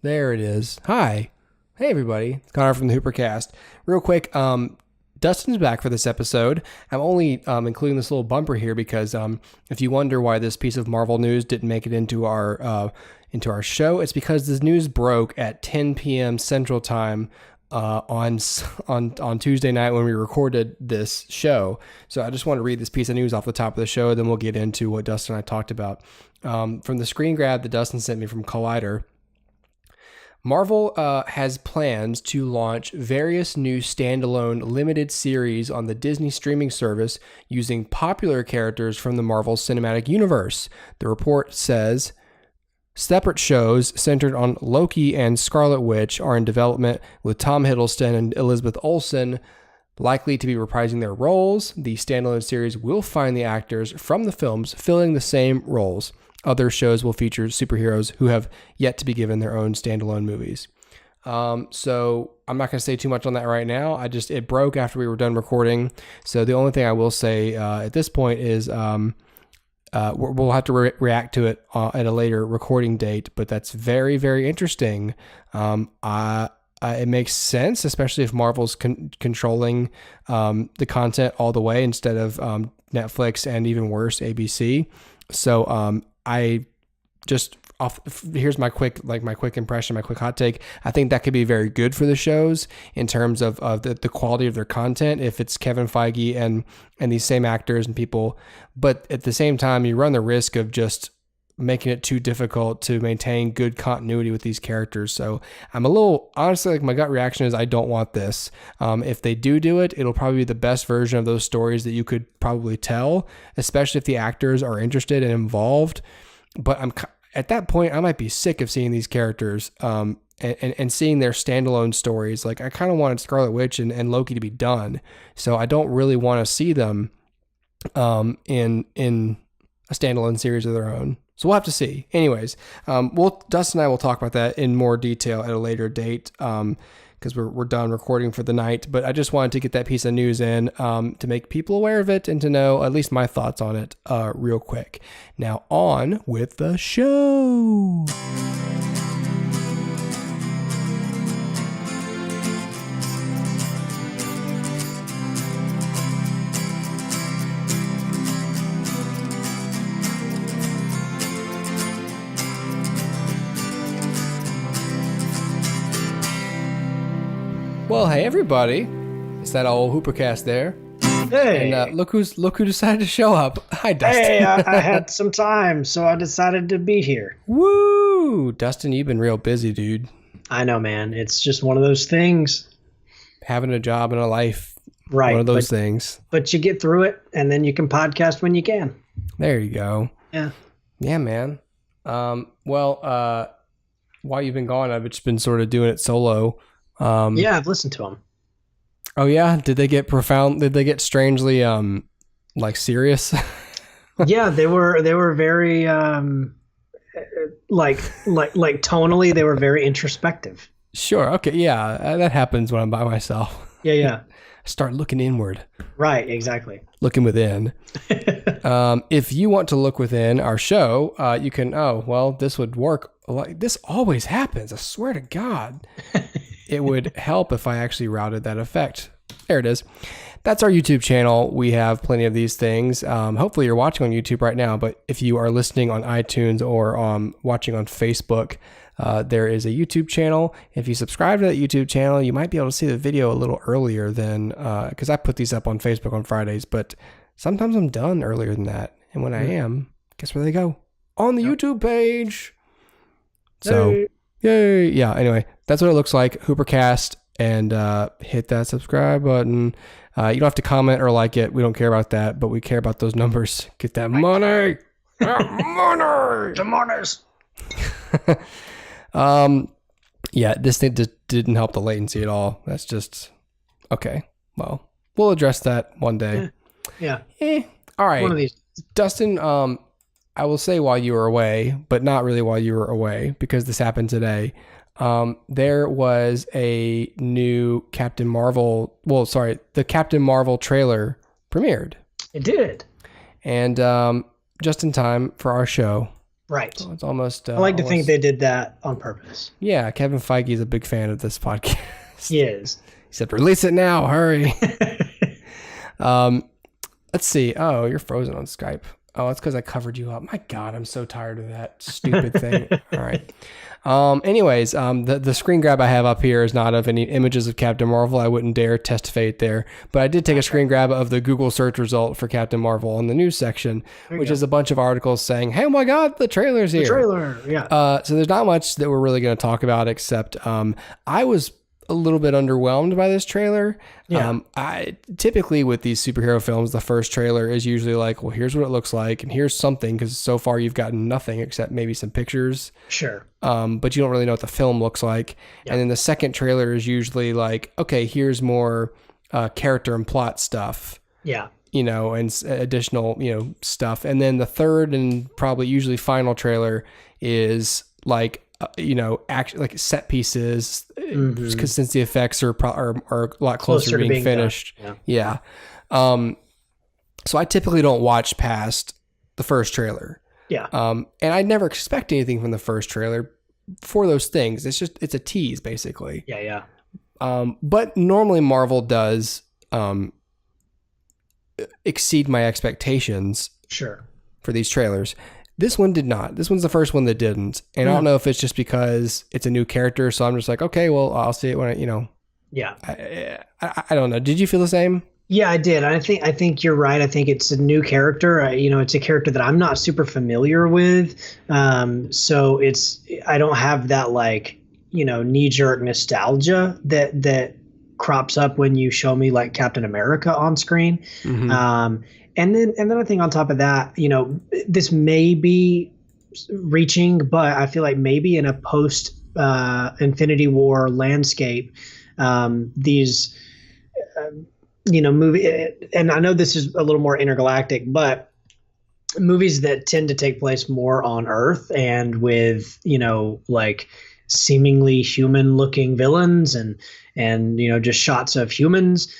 There it is. Hi. Hey, everybody. It's Connor from the HooperCast. Real quick, Dustin's back for this episode. I'm only including this little bumper here because if you wonder why this piece of Marvel news didn't make it into our show, it's because this news broke at 10 p.m. Central Time on Tuesday night when we recorded this show. So I just want to read this piece of news off the top of the show, then we'll get into what Dustin and I talked about. From the screen grab that Dustin sent me from Collider, Marvel has plans to launch various new standalone limited series on the Disney streaming service using popular characters from the Marvel Cinematic Universe. The report says separate shows centered on Loki and Scarlet Witch are in development, with Tom Hiddleston and Elizabeth Olsen likely to be reprising their roles. The standalone series will find the actors from the films filling the same roles. Other shows will feature superheroes who have yet to be given their own standalone movies. So I'm not going to say too much on that right now. It broke after we were done recording. So the only thing I will say at this point is we'll have to react to it at a later recording date, but that's very, very interesting. It makes sense, especially if Marvel's controlling the content all the way instead of Netflix and even worse, ABC. So I just here's my quick impression, my quick hot take. I think that could be very good for the shows in terms of the quality of their content if it's Kevin Feige and these same actors and people. But at the same time, you run the risk of just making it too difficult to maintain good continuity with these characters. So I'm a little, honestly, my gut reaction is I don't want this. If they do it, it'll probably be the best version of those stories that you could probably tell, especially if the actors are interested and involved. But at that point, I might be sick of seeing these characters and seeing their standalone stories. Like, I kind of wanted Scarlet Witch and Loki to be done. So I don't really want to see them in a standalone series of their own. So we'll have to see. Anyways, Dustin and I will talk about that in more detail at a later date because we're done recording for the night. But I just wanted to get that piece of news in to make people aware of it and to know at least my thoughts on it real quick. Now on with the show. Well, hey everybody, it's that old HooperCast there. Hey, and look who decided to show up. Hi, Dustin. Hey, I had some time, so I decided to be here. Woo, Dustin, you've been real busy, dude. I know, man. It's just one of those things. Having a job and a life, right? One of those things. But you get through it, and then you can podcast when you can. There you go. Yeah, man. While you've been gone, I've just been sort of doing it solo. Yeah, I've listened to them. Oh yeah, did they get profound? Did they get strangely serious? Yeah, they were very like tonally, they were very introspective. Sure. Okay. Yeah, that happens when I'm by myself. Yeah. Start looking inward. Right. Exactly. Looking within. If you want to look within our show, you can. Oh well, this would work. This always happens. I swear to God. It would help if I actually routed that effect. There it is. That's our YouTube channel. We have plenty of these things. Hopefully you're watching on YouTube right now, but if you are listening on iTunes or watching on Facebook, there is a YouTube channel. If you subscribe to that YouTube channel, you might be able to see the video a little earlier than, because I put these up on Facebook on Fridays, but sometimes I'm done earlier than that. And when I am, guess where they go? On the YouTube page. So... Hey. Yay! Yeah. Anyway, that's what it looks like. HooperCast, and hit that subscribe button. You don't have to comment or like it. We don't care about that, but we care about those numbers. Get that money. Money. The monies. Yeah. This thing just didn't help the latency at all. That's just okay. Well, we'll address that one day. Yeah. All right. One of these. Dustin. I will say while you were away, but not really while you were away, because this happened today. There was a new Captain Marvel. Well, sorry, the Captain Marvel trailer premiered. It did. And just in time for our show. Right. So it's almost. I like to think they did that on purpose. Yeah, Kevin Feige is a big fan of this podcast. He is. He said, "Release it now, hurry." Let's see. Oh, you're frozen on Skype. Oh, it's because I covered you up. My God, I'm so tired of that stupid thing. All right. Anyways, the screen grab I have up here is not of any images of Captain Marvel. I wouldn't dare test fate there. But I did take a screen grab of the Google search result for Captain Marvel in the news section, which is a bunch of articles saying, hey, oh my God, the trailer's here. The trailer, yeah. So there's not much that we're really going to talk about except I was a little bit underwhelmed by this trailer. Yeah. I typically with these superhero films, the first trailer is usually like, well, here's what it looks like, and here's something, because so far you've gotten nothing except maybe some pictures. Sure. But you don't really know what the film looks like. Yeah. And then the second trailer is usually like, okay, here's more character and plot stuff. Yeah. You know, and additional, you know, stuff. And then the third and probably usually final trailer is like, you know, actually like set pieces, because since the effects are a lot closer to being finished. Yeah. So I typically don't watch past the first trailer. Yeah. And I never expect anything from the first trailer for those things. It's a tease basically. Yeah. But normally Marvel does exceed my expectations. Sure. For these trailers. This one did not. This one's the first one that didn't. And I don't know if it's just because it's a new character. So I'm just like, okay, well, I'll see it when you know. Yeah. I don't know. Did you feel the same? Yeah, I did. I think you're right. I think it's a new character. It's a character that I'm not super familiar with. So I don't have that like, you know, knee-jerk nostalgia that crops up when you show me like Captain America on screen. Mm-hmm. And then I think on top of that, you know, this may be reaching, but I feel like maybe in a post Infinity War landscape, these, you know, movie, and I know this is a little more intergalactic, but movies that tend to take place more on Earth and with, you know, like seemingly human looking villains and you know, just shots of humans.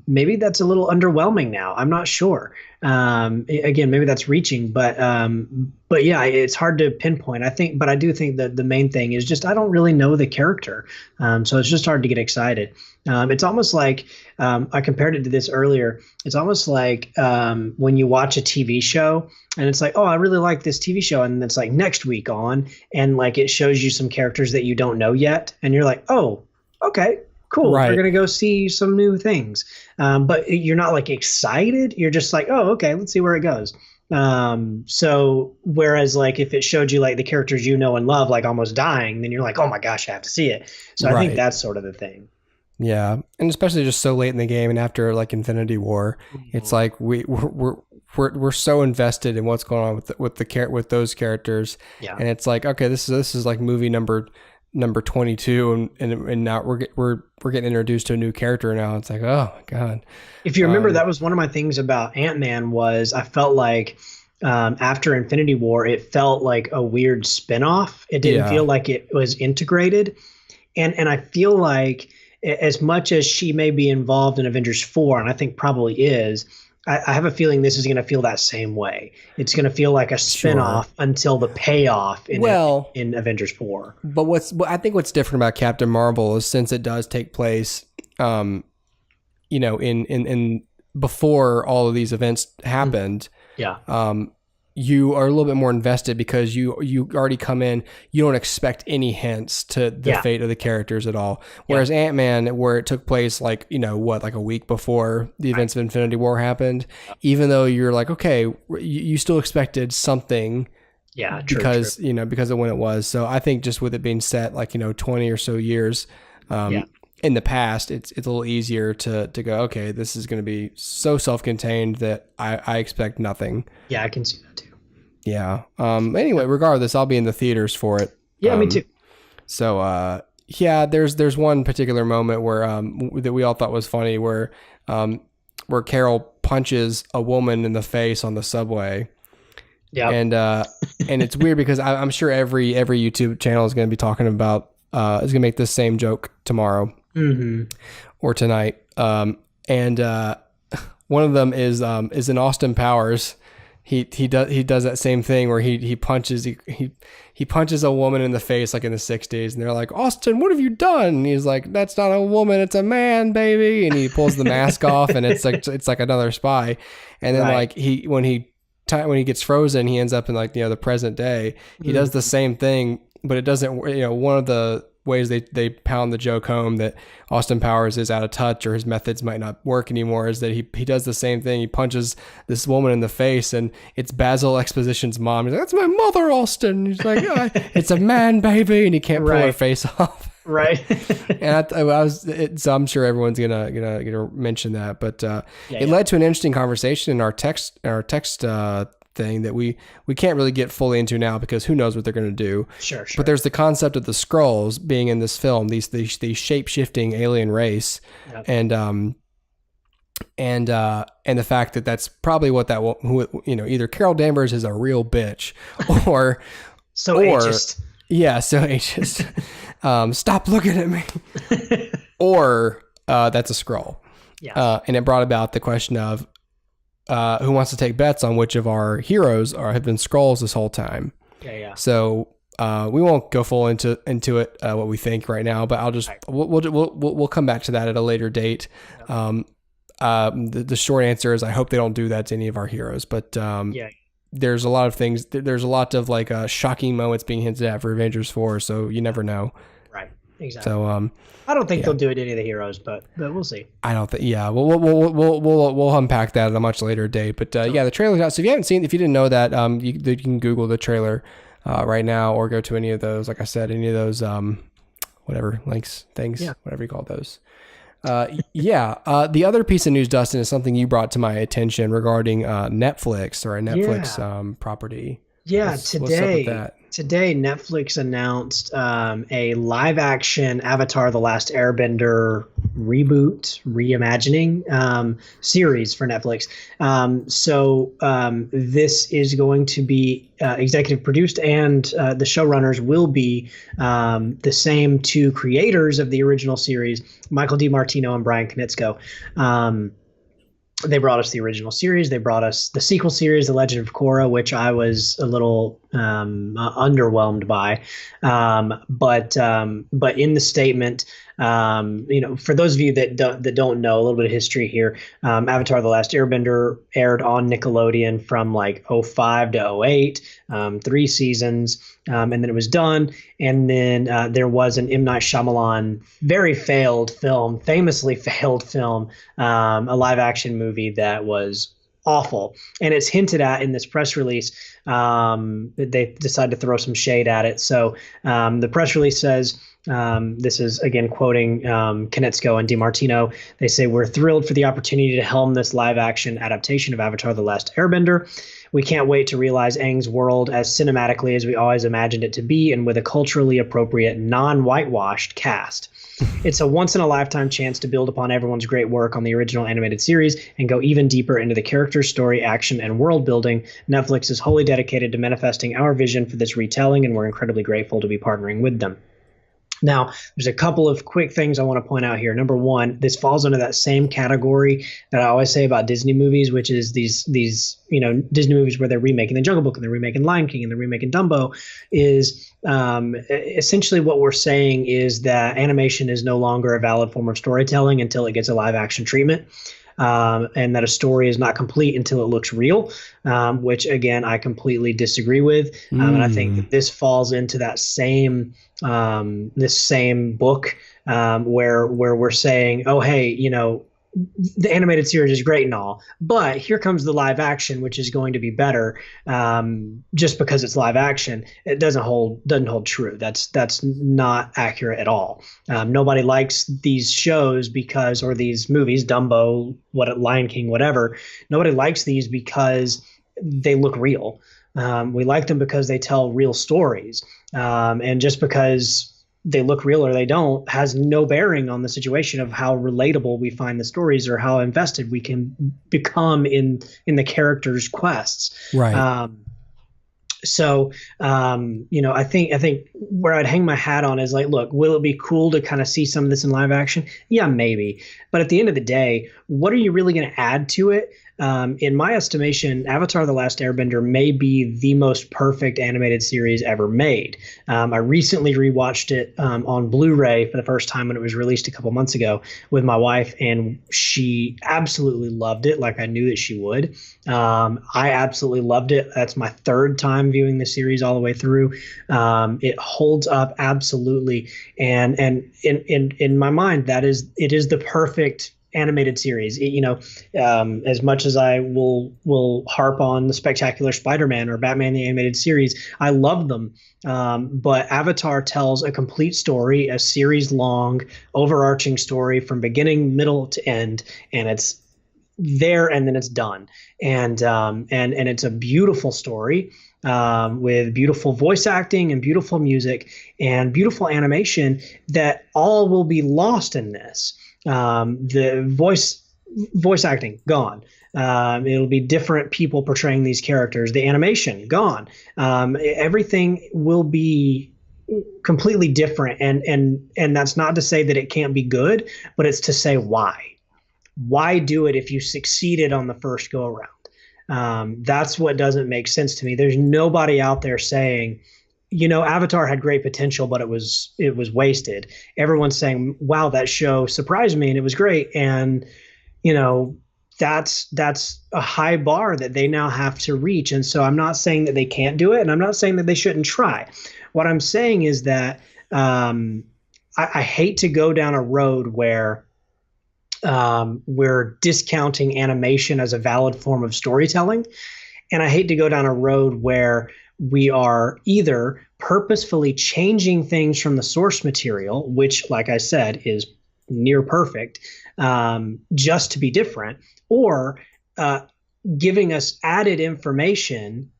Maybe that's a little underwhelming now. I'm not sure. Again, maybe that's reaching, but yeah, it's hard to pinpoint. But I do think that the main thing is just I don't really know the character, so it's just hard to get excited. It's almost like I compared it to this earlier. It's almost like when you watch a TV show and it's like, oh, I really like this TV show, and it's like next week on, and like it shows you some characters that you don't know yet, and you're like, oh, okay, cool. Right. We're going to go see some new things. But you're not like excited. You're just like, oh, okay, let's see where it goes. So whereas like if it showed you like the characters you know and love, like almost dying, then you're like, oh my gosh, I have to see it. So I think that's sort of the thing. Yeah. And especially just so late in the game and after like Infinity War, it's like we're so invested in what's going on with those characters. Yeah. And it's like, okay, this is like movie number 22 and now we're getting introduced to a new character now. It's like, oh my God. If you remember, that was one of my things about Ant-Man was I felt like after Infinity War, it felt like a weird spinoff. It didn't feel like it was integrated. And I feel like as much as she may be involved in Avengers 4, and I think probably is, I have a feeling this is going to feel that same way. It's going to feel like a spinoff until the payoff in Avengers 4. But I think what's different about Captain Marvel is since it does take place, you know, in before all of these events happened. Yeah. You are a little bit more invested because you already come in, you don't expect any hints to the fate of the characters at all. Whereas Ant-Man, where it took place like, you know, like a week before the events of Infinity War happened, even though you're like, okay, you still expected something. Yeah, because you know, because of when it was. So I think just with it being set like, you know, 20 or so years in the past, it's a little easier to go, okay, this is going to be so self-contained that I expect nothing. Yeah, I can see that too. Yeah. Anyway, regardless, I'll be in the theaters for it. Yeah, me too. So, yeah, there's one particular moment where that we all thought was funny where Carol punches a woman in the face on the subway. Yeah. And it's weird because I'm sure every YouTube channel is going to be talking about is going to make this same joke tomorrow or tonight. And one of them is in Austin Powers he does that same thing where he punches he punches a woman in the face like in the 60s, and they're like, Austin, what have you done? And he's like, that's not a woman, it's a man, baby. And he pulls the mask off, and it's like another spy. And then like when he gets frozen, he ends up in like, the present day. He does the same thing, but it doesn't, one of the ways they pound the joke home that Austin Powers is out of touch or his methods might not work anymore is that he does the same thing. He punches this woman in the face, and it's Basil Exposition's mom. He's like, that's my mother, Austin. He's like, yeah, it's a man, baby. And he can't pull her face off. Right. And so I'm sure everyone's gonna mention that, but it led to an interesting conversation in our text thing that we can't really get fully into now because who knows what they're going to do. Sure. But there's the concept of the Skrulls being in this film, these shape-shifting alien race, and the fact that that's probably what that will, either Carol Danvers is a real bitch, or ageist. Yeah, so ageist. Stop looking at me. Or that's a Skrull. Yeah. And it brought about the question of who wants to take bets on which of our heroes have been Skrulls this whole time. Yeah. So we won't go full into it what we think right now, but I'll just we'll come back to that at a later date. The short answer is I hope they don't do that to any of our heroes, but there's a lot of things. There's a lot of like shocking moments being hinted at for Avengers 4, so you never know. Right. Exactly. So I don't think they'll do it to any of the heroes, but we'll see. I don't think. Yeah, we'll unpack that at a much later date. But the trailer's out. So if you didn't know that, you can Google the trailer right now, or go to any of those. Like I said, any of those whatever links, things, whatever you call those. The other piece of news, Dustin, is something you brought to my attention regarding Netflix or a Netflix property. Yeah, what's up with that? Today, Netflix announced a live-action Avatar: The Last Airbender reimagining series for Netflix. So this is going to be executive produced, and the showrunners will be the same two creators of the original series, Michael DiMartino and Bryan Konietzko. They brought us the original series. They brought us the sequel series, The Legend of Korra, which I was a little underwhelmed by. But in the statement, for those of you that don't know a little bit of history here, Avatar: The Last Airbender aired on Nickelodeon from like 2005 to 2008, 3 seasons, and then it was done. And then there was an M. Night Shyamalan famously failed film, a live action movie that was awful. And it's hinted at in this press release. They decided to throw some shade at it. So the press release says, this is again quoting Konietzko and DiMartino. They say, "We're thrilled for the opportunity to helm this live action adaptation of Avatar: The Last Airbender. We can't wait to realize Aang's world as cinematically as we always imagined it to be, and with a culturally appropriate, non-whitewashed cast. It's a once-in-a-lifetime chance to build upon everyone's great work on the original animated series and go even deeper into the characters, story, action, and world building. Netflix is wholly dedicated to manifesting our vision for this retelling, and we're incredibly grateful to be partnering with them." Now, there's a couple of quick things I want to point out here. Number one, this falls under that same category that I always say about Disney movies, which is these Disney movies where they're remaking The Jungle Book and they're remaking Lion King and they're remaking Dumbo. Is essentially what we're saying is that animation is no longer a valid form of storytelling until it gets a live action treatment. And that a story is not complete until it looks real, which again I completely disagree with. And I think that this falls into that same book where we're saying, oh hey, the animated series is great and all, but here comes the live action, which is going to be better. Just because it's live action, it doesn't hold true. That's not accurate at all. Nobody likes these shows or these movies, Dumbo, Lion King, whatever. Nobody likes these because they look real. We like them because they tell real stories. And just because they look real or they don't has no bearing on the situation of how relatable we find the stories or how invested we can become in the characters' quests. Right. I think where I'd hang my hat on is like, look, will it be cool to kind of see some of this in live action? Yeah, maybe. But at the end of the day, what are you really going to add to it? in my estimation, Avatar: The Last Airbender may be the most perfect animated series ever made. I recently rewatched it on Blu-ray for the first time when it was released a couple months ago with my wife, and she absolutely loved it, like I knew that she would. I absolutely loved it. That's my third time viewing the series all the way through. It holds up absolutely, and in my mind, it is the perfect animated series. As much as I will harp on the Spectacular Spider-Man or Batman the Animated Series, I love them. But Avatar tells a complete story, a series long, overarching story from beginning, middle to end, and it's there and then it's done. And it's a beautiful story. With beautiful voice acting and beautiful music and beautiful animation that all will be lost in this. The voice acting gone. It'll be different people portraying these characters. The animation gone. Everything will be completely different. And that's not to say that it can't be good, but it's to say why. Why do it if you succeeded on the first go around? That's what doesn't make sense to me. There's nobody out there saying, Avatar had great potential, but it was wasted. Everyone's saying, wow, that show surprised me and it was great. And, that's a high bar that they now have to reach. And so I'm not saying that they can't do it, and I'm not saying that they shouldn't try. What I'm saying is that I hate to go down a road where we're discounting animation as a valid form of storytelling. And I hate to go down a road where we are either purposefully changing things from the source material, which, like I said, is near perfect, just to be different, or giving us added information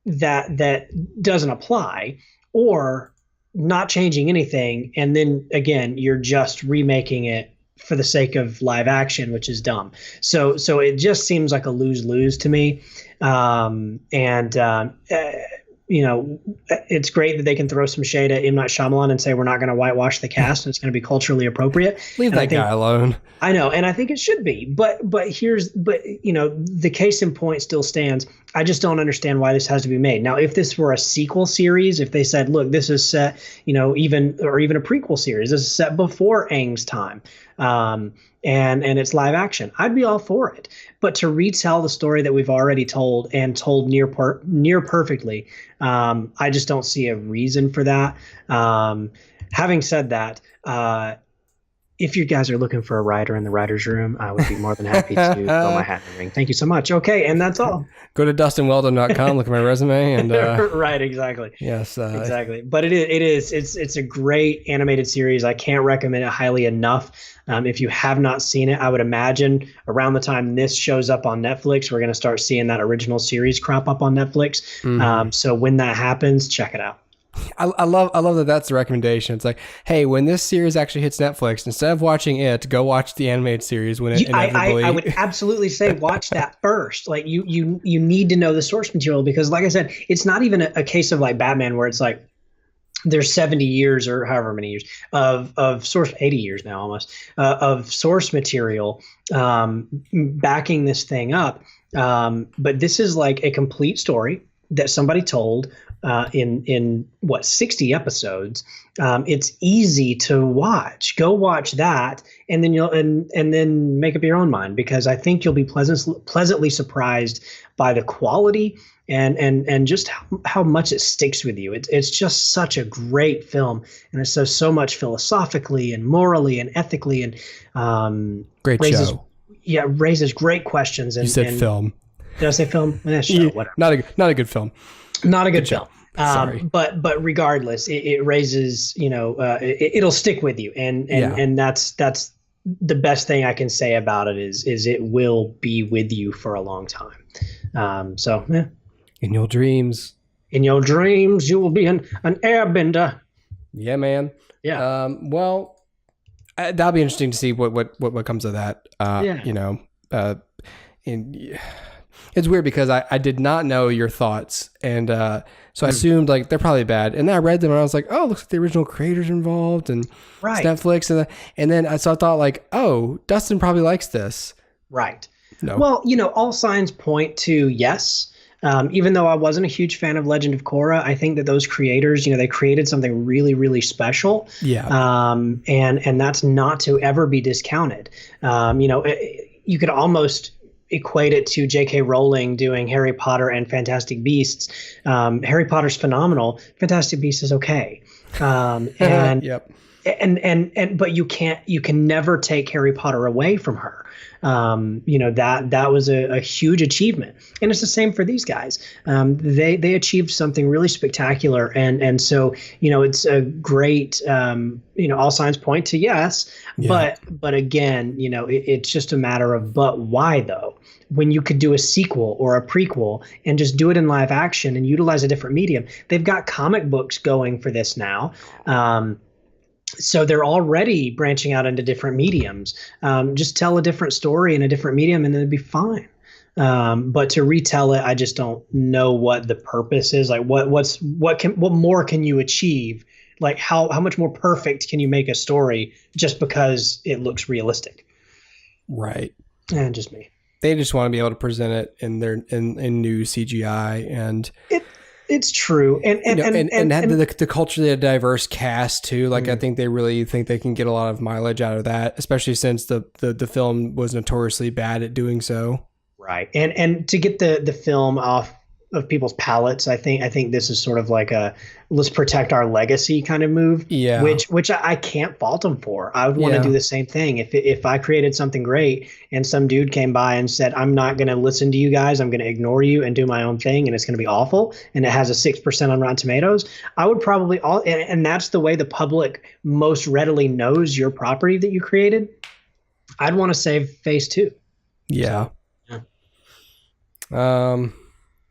that doesn't apply, or not changing anything. And then again, you're just remaking it for the sake of live action, which is dumb. So it just seems like a lose-lose to me. It's great that they can throw some shade at M. Night Shyamalan and say we're not going to whitewash the cast and it's going to be culturally appropriate. Leave that guy alone. I know, and I think it should be. But the case in point still stands. I just don't understand why this has to be made. Now, if this were a sequel series, if they said, look, this is set, even a prequel series, this is set before Aang's time, and it's live action, I'd be all for it. But to retell the story that we've already told and told near perfectly, I just don't see a reason for that. Having said that, if you guys are looking for a writer in the writer's room, I would be more than happy to throw my hat in the ring. Thank you so much. Okay, and that's all. Go to dustinweldon.com, look at my resume, and right, exactly. Yes, exactly. But it's a great animated series. I can't recommend it highly enough. If you have not seen it, I would imagine around the time this shows up on Netflix, we're going to start seeing that original series crop up on Netflix. Mm-hmm. So when that happens, check it out. I love that that's the recommendation. It's like, hey, when this series actually hits Netflix, instead of watching it, go watch the animated series when it inevitably... I would absolutely say watch that first. Like you need to know the source material, because like I said, it's not even a case of like Batman where it's like there's 70 years or however many years of source, 80 years now almost, of source material backing this thing up. But this is like a complete story that somebody told in 60 episodes. It's easy to watch. Go watch that, and then and then make up your own mind, because I think you'll be pleasantly surprised by the quality and just how much it sticks with you. It's just such a great film, and it says so much philosophically and morally and ethically, and great show. Yeah, raises great questions. And you said film. Did I say film? Show, whatever. Not a good film. Not a good film. Sorry. But regardless, it raises, it'll stick with you, and that's the best thing I can say about it is it will be with you for a long time. So yeah. In your dreams, you will be an airbender. Yeah, man. Yeah. Well, that'll be interesting to see what comes of that. It's weird because I did not know your thoughts, and so I assumed like they're probably bad. And then I read them and I was like, oh, it looks like the original creators are involved, and right. It's Netflix, and then I thought like, oh, Dustin probably likes this, right? No. Well, all signs point to yes. Even though I wasn't a huge fan of Legend of Korra, I think that those creators, they created something really, really special. Yeah. And that's not to ever be discounted. You could almost equate it to J.K. Rowling doing Harry Potter and Fantastic Beasts. Harry Potter's phenomenal. Fantastic Beasts is okay. And yep. But you can never take Harry Potter away from her. That was a huge achievement, and it's the same for these guys. They achieved something really spectacular, and so it's a great. All signs point to yes, Yeah. but again, it's just a matter of but why though. When you could do a sequel or a prequel and just do it in live action and utilize a different medium, they've got comic books going for this now. So they're already branching out into different mediums. Just tell a different story in a different medium and it'd be fine. But to retell it, I just don't know what the purpose is. Like what more can you achieve? Like how much more perfect can you make a story just because it looks realistic? Right. And just me. They just want to be able to present it in new CGI, and it's true. And the culturally a diverse cast too. Like I think they really think they can get a lot of mileage out of that, especially since the film was notoriously bad at doing so. Right. And to get the film off of people's palates, I think this is sort of like a let's protect our legacy kind of move. Yeah. Which I can't fault them for. I would want to do the same thing. If I created something great and some dude came by and said, I'm not going to listen to you guys, I'm going to ignore you and do my own thing, and it's going to be awful, and it has a 6% on Rotten Tomatoes, I would probably and that's the way the public most readily knows your property that you created. I'd want to save face too. Yeah.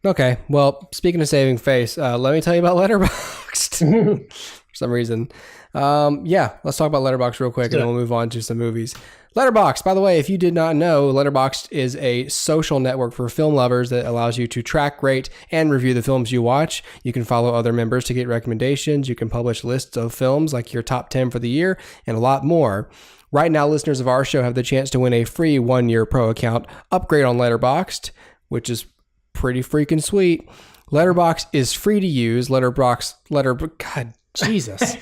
Okay. Well, speaking of saving face, let me tell you about Letterboxd for some reason. Let's talk about Letterboxd real quick and then we'll move on to some movies. Letterboxd, by the way, if you did not know, Letterboxd is a social network for film lovers that allows you to track, rate, and review the films you watch. You can follow other members to get recommendations. You can publish lists of films like your top 10 for the year and a lot more. Right now, listeners of our show have the chance to win a free 1-year pro account upgrade on Letterboxd, which is pretty freaking sweet. Letterboxd is free to use. God, Jesus.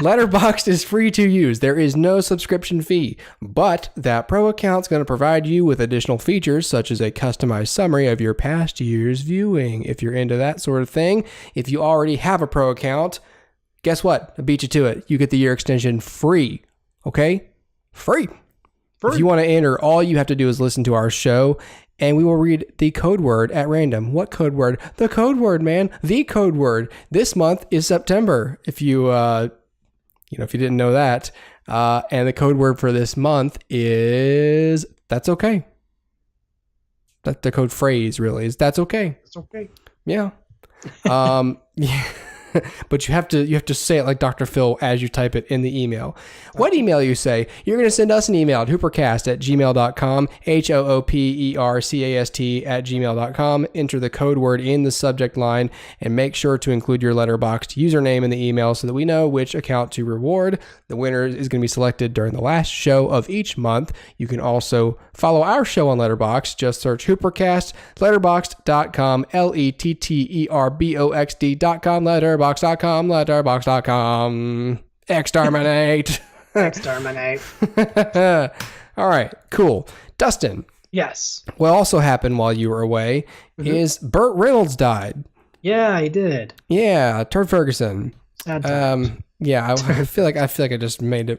Letterboxd is free to use. There is no subscription fee, but that pro account's going to provide you with additional features such as a customized summary of your past year's viewing. If you're into that sort of thing, if you already have a pro account, guess what? I beat you to it. You get the year extension free. Okay? Free. If you want to enter, all you have to do is listen to our show, and we will read the code word at random. What code word? The code word, man. The code word. This month is September. If you, if you didn't know that. And the code word for this month is "that's okay." That the code phrase really is "that's okay." It's okay. Yeah. Yeah. But you have to say it like Dr. Phil as you type it in the email. What email you say? You're going to send us an email at HooperCast@gmail.com, HOOPERCAST@gmail.com. Enter the code word in the subject line and make sure to include your Letterboxd username in the email so that we know which account to reward. The winner is going to be selected during the last show of each month. You can also follow our show on Letterboxd. Just search HooperCast, Letterboxd.com, LETTERBOXD.com, Letterboxd.com. Exterminate. Exterminate. All right, cool. Dustin. Yes. What also happened while you were away is Burt Reynolds died. Yeah, he did. Yeah, Turd Ferguson. Sad times. Yeah, I feel like I just made.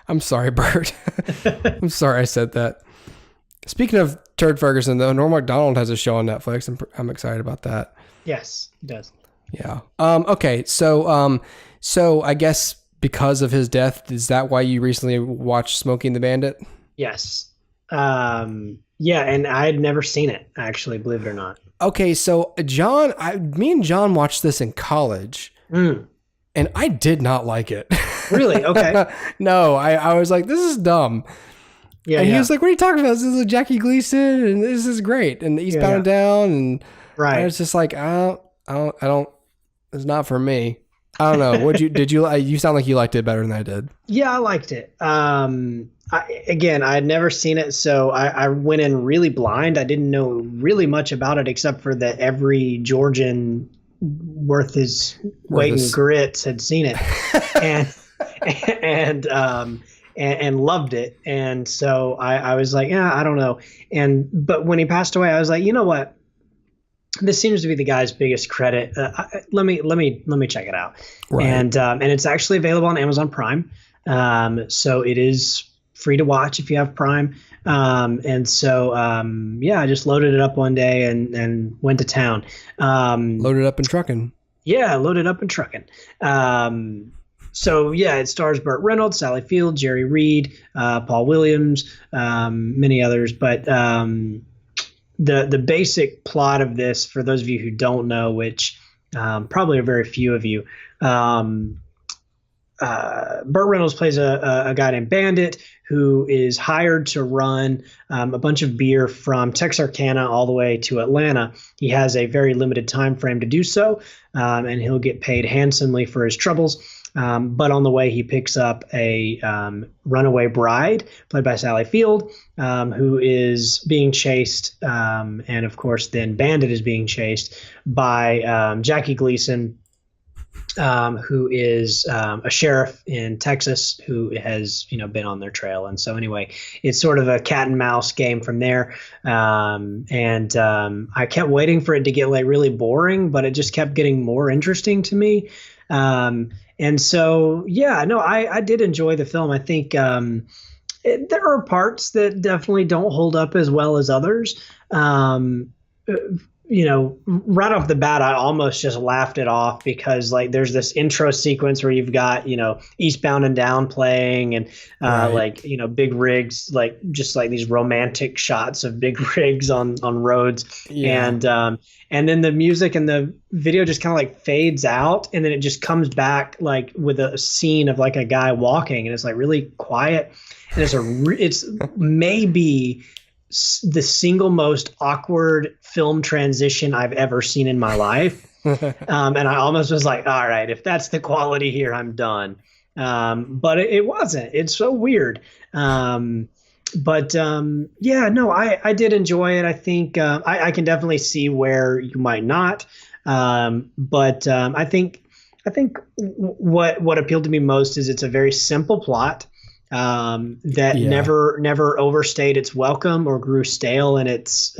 I'm sorry, Burt. I'm sorry I said that. Speaking of Turd Ferguson, though, Norm Macdonald has a show on Netflix. I'm excited about that. Yes, he does. Yeah. Okay. So I guess because of his death, is that why you recently watched Smokey and the Bandit? Yes. Yeah, and I had never seen it, actually, believe it or not. Okay, so me and John watched this in college, and I did not like it. Really? Okay. No, I was like, this is dumb. Yeah, and he was like, "What are you talking about? This is Jackie Gleason, and this is great." And Eastbound and Down, and right. I was just like, I don't. It's not for me. I don't know. You sound like you liked it better than I did. Yeah, I liked it. Again, I had never seen it, so I went in really blind. I didn't know really much about it except for that every Georgian worth his weight in grits had seen it, and loved it. And so I was like, yeah, I don't know. But when he passed away, I was like, you know what? This seems to be the guy's biggest credit. Let me check it out. Right. And it's actually available on Amazon Prime. So it is free to watch if you have Prime. I just loaded it up one day and went to town. Loaded up and trucking. Yeah, loaded up and trucking. It stars Burt Reynolds, Sally Field, Jerry Reed, Paul Williams, many others. But the basic plot of this, for those of you who don't know, which probably are very few of you, Burt Reynolds plays a guy named Bandit who is hired to run a bunch of beer from Texarkana all the way to Atlanta. He has a very limited time frame to do so, and he'll get paid handsomely for his troubles. But on the way, he picks up a runaway bride, played by Sally Field, who is being chased. And of course, then Bandit is being chased by Jackie Gleason, who is a sheriff in Texas who has, been on their trail. And so anyway, it's sort of a cat and mouse game from there. I kept waiting for it to get really boring, but it just kept getting more interesting to me. I did enjoy the film. I think there are parts that definitely don't hold up as well as others. Right off the bat, I almost just laughed it off because there's this intro sequence where you've got, Eastbound and Down playing and big rigs, just these romantic shots of big rigs on roads. Yeah. And then the music and the video just kind of fades out, and then it just comes back with a scene of a guy walking, and it's really quiet. And it's maybe the single most awkward film transition I've ever seen in my life. And I almost was like, all right, if that's the quality here, I'm done. But it wasn't. It's so weird. I did enjoy it. I think I can definitely see where you might not. I think what appealed to me most is it's a very simple plot. Never overstayed its welcome or grew stale in its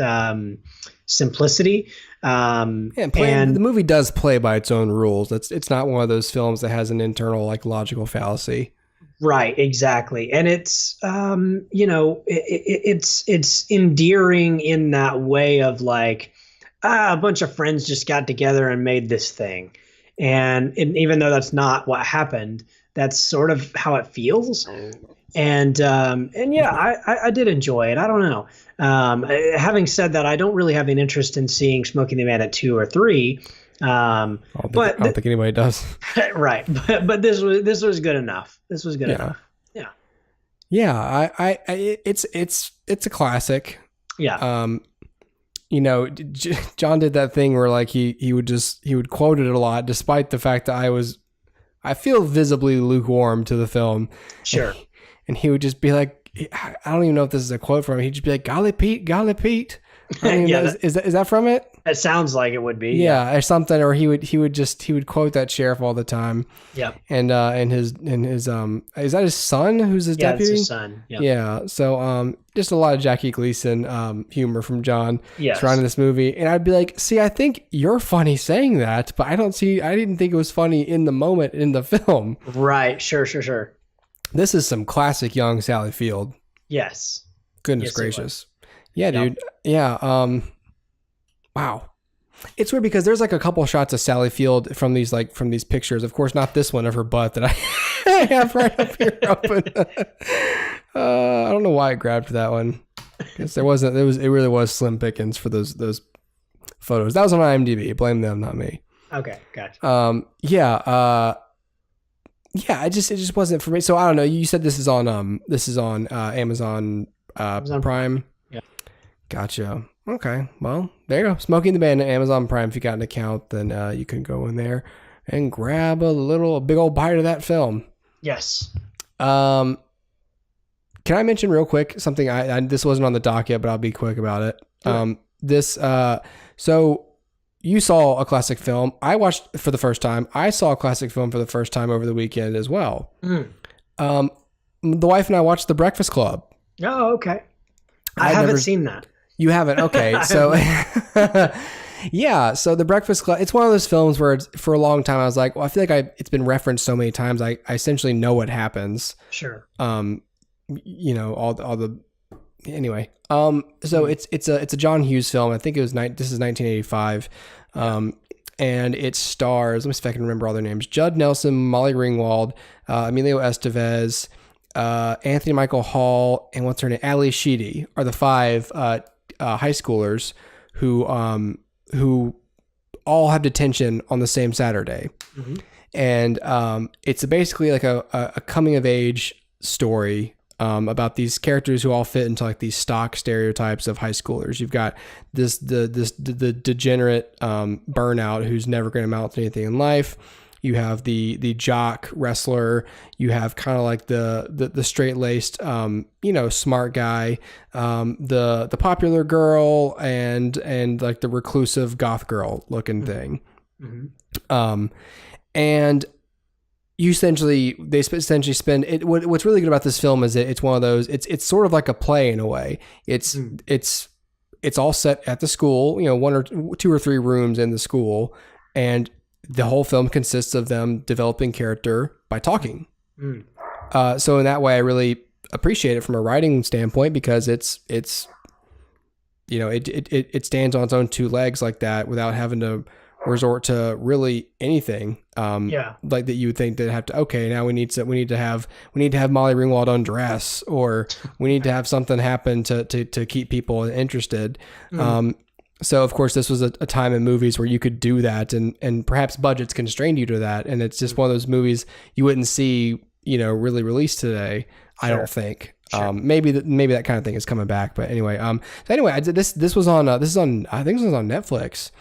simplicity. The movie does play by its own rules. It's not one of those films that has an internal logical fallacy. Right, exactly. And it's it's endearing in that way of a bunch of friends just got together and made this thing. And even though that's not what happened, that's sort of how it feels. I did enjoy it. I don't know. Having said that, I don't really have an interest in seeing Smokey and the Bandit 2 or 3. I don't think anybody does. Right. But this was good enough. This was good enough. Yeah. Yeah. It's a classic. Yeah. John did that thing where he would quote it a lot, despite the fact that I feel visibly lukewarm to the film. Sure. And he would just be like, I don't even know if this is a quote from him. He'd just be like, golly Pete. Is that from it? It sounds like it would be. Yeah, or something. Or he would quote that sheriff all the time. Yeah. And his is that his son who's his deputy? Yeah, it's his son. Yep. Yeah. So just a lot of Jackie Gleason humor from John surrounding this movie. And I'd be like, see, I think you're funny saying that, but I didn't think it was funny in the moment in the film. Right. Sure. This is some classic young Sally Field. Yes. Goodness gracious. Yeah, dude. Yeah. Wow. It's weird because there's a couple shots of Sally Field from these pictures. Of course, not this one of her butt that I have right up here open. I don't know why I grabbed that one. Because it really was slim pickings for those photos. That was on IMDb. Blame them, not me. Okay, gotcha. It just wasn't for me. So I don't know. You said this is on Amazon Prime. Yeah. Gotcha. Okay. Well, there you go. Smokey and the Bandit, Amazon Prime. If you got an account, then you can go in there and grab a big old bite of that film. Yes. Can I mention real quick something? This wasn't on the doc yet, but I'll be quick about it. So you saw a classic film. I watched for the first time. I saw a classic film for the first time over the weekend as well. The wife and I watched The Breakfast Club. Oh, okay. I haven't seen that. You haven't? Okay. So yeah. So The Breakfast Club, it's one of those films where for a long time I was like, well, I feel like it's been referenced so many times. I essentially know what happens. Sure. You know, all the anyway. So it's a John Hughes film. I think this is 1985. And it stars, let me see if I can remember all their names: Judd Nelson, Molly Ringwald, Emilio Estevez, Anthony Michael Hall, and what's her name? Ali Sheedy are the 5 high schoolers who all have detention on the same Saturday. Mm-hmm. And it's basically like a coming of age story about these characters who all fit into like these stock stereotypes of high schoolers. You've got the degenerate burnout who's never going to amount to anything in life. You have the jock wrestler. You have kind of like the straight laced, smart guy, the popular girl, and like the reclusive goth girl looking thing. Mm-hmm. And they essentially spend it. What's really good about this film is that it's one of those. It's sort of like a play in a way. It's all set at the school. 1 or 2 or 3 rooms in the school, and the whole film consists of them developing character by talking. So in that way, I really appreciate it from a writing standpoint, because it stands on its own 2 legs like that without having to resort to really anything. Like that you would think they'd have to, okay, now we need to have Molly Ringwald undress, or we need to have something happen to keep people interested. So of course this was a time in movies where you could do that, and perhaps budgets constrained you to that. And it's just one of those movies you wouldn't see, really released today. Sure. I don't think. Sure. Maybe that kind of thing is coming back, but anyway. This was on I think this was on Netflix.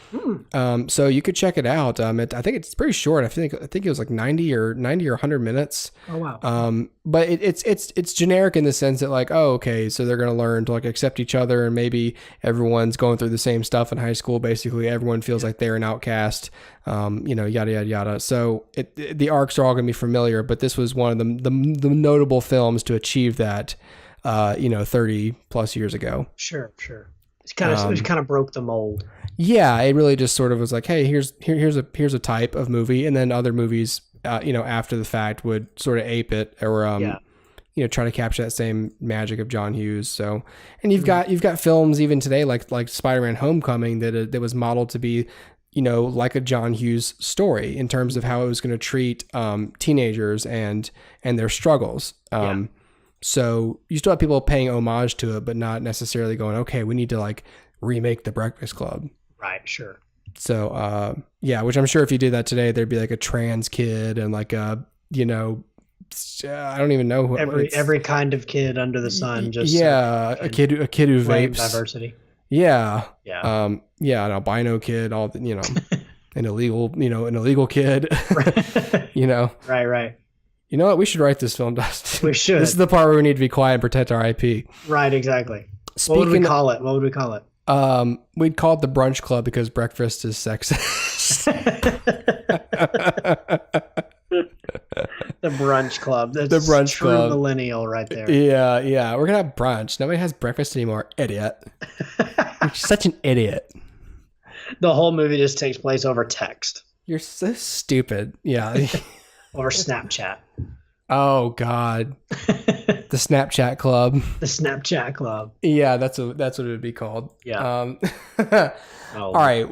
So you could check it out. I think it's pretty short. I think it was like 90 or 100 minutes. Oh wow. But it's generic in the sense that like, oh, okay, so they're going to learn to like accept each other, and maybe everyone's going through the same stuff in high school. Basically, everyone feels like they're an outcast. Yada yada yada. So the arcs are all going to be familiar, but this was one of the notable films to achieve that. 30 plus years ago. Sure. It kind of broke the mold. Yeah, it really just sort of was like, hey, here's a type of movie, and then other movies, after the fact would sort of ape it, or try to capture that same magic of John Hughes. So, and you've got films even today like Spider-Man: Homecoming that was modeled to be, like a John Hughes story in terms of how it was going to treat teenagers and their struggles. So you still have people paying homage to it, but not necessarily going, okay, we need to like remake The Breakfast Club. Right. Sure. So, which I'm sure if you did that today, there'd be like a trans kid and like I don't even know who every kind of kid under the sun. Just a kid who vapes. Diversity. Yeah. An albino kid, all the, an illegal kid. Right. You know what? We should write this film, Dustin. We should. This is the part where we need to be quiet and protect our IP. Right, exactly. What would we call it? We'd call it The Brunch Club, because breakfast is sexist. The Brunch Club. That's the Brunch true Club. Millennial right there. Yeah. We're going to have brunch. Nobody has breakfast anymore. Idiot. You're such an idiot. The whole movie just takes place over text. You're so stupid. Yeah. Or Snapchat. Oh God. The Snapchat Club. The Snapchat Club. Yeah, that's what it would be called. Yeah. All right.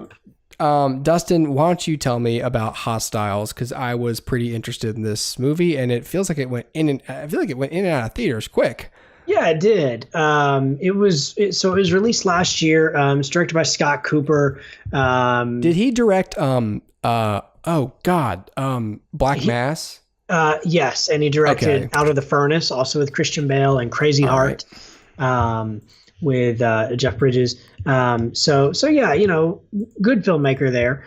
Dustin, why don't you tell me about Hostiles? Because I was pretty interested in this movie, and it feels like it went in and out of theaters quick. Yeah, it did. It was released last year. It's directed by Scott Cooper. Did he direct Black Mass? Yes, and he directed Out of the Furnace, also with Christian Bale, and Crazy Heart. Right. Jeff Bridges. So yeah, good filmmaker there.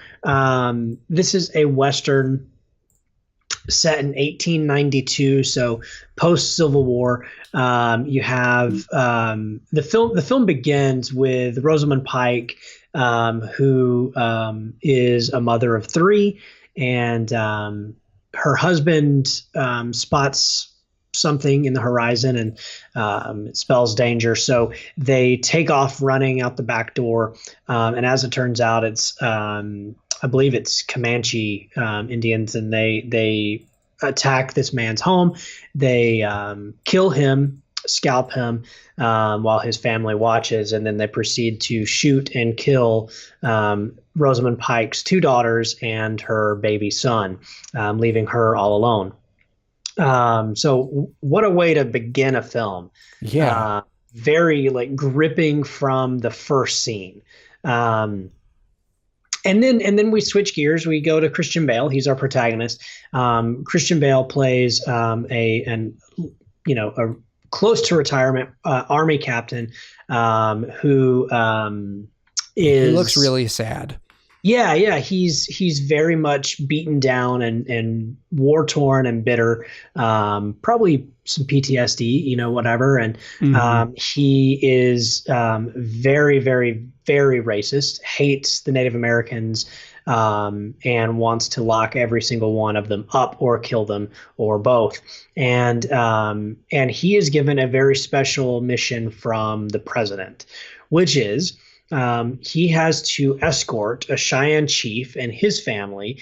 This is a Western set in 1892, so post Civil War. You have the film begins with Rosamund Pike, who is a mother of three, and her husband spots something in the horizon, and it spells danger. So they take off running out the back door, and as it turns out, it's I believe it's Comanche Indians, and they attack this man's home. They kill him, scalp him, while his family watches, and then they proceed to shoot and kill Rosamund Pike's two daughters and her baby son, leaving her all alone. So what a way to begin a film. Yeah. Very like gripping from the first scene. And then we switch gears. We go to Christian Bale. He's our protagonist. Christian Bale plays a close to retirement Army captain who is. He looks really sad. Yeah. He's very much beaten down and war torn and bitter. Probably some PTSD, whatever. And he is very, very, very racist. Hates the Native Americans. And wants to lock every single one of them up or kill them or both. And he is given a very special mission from the president, which is he has to escort a Cheyenne chief and his family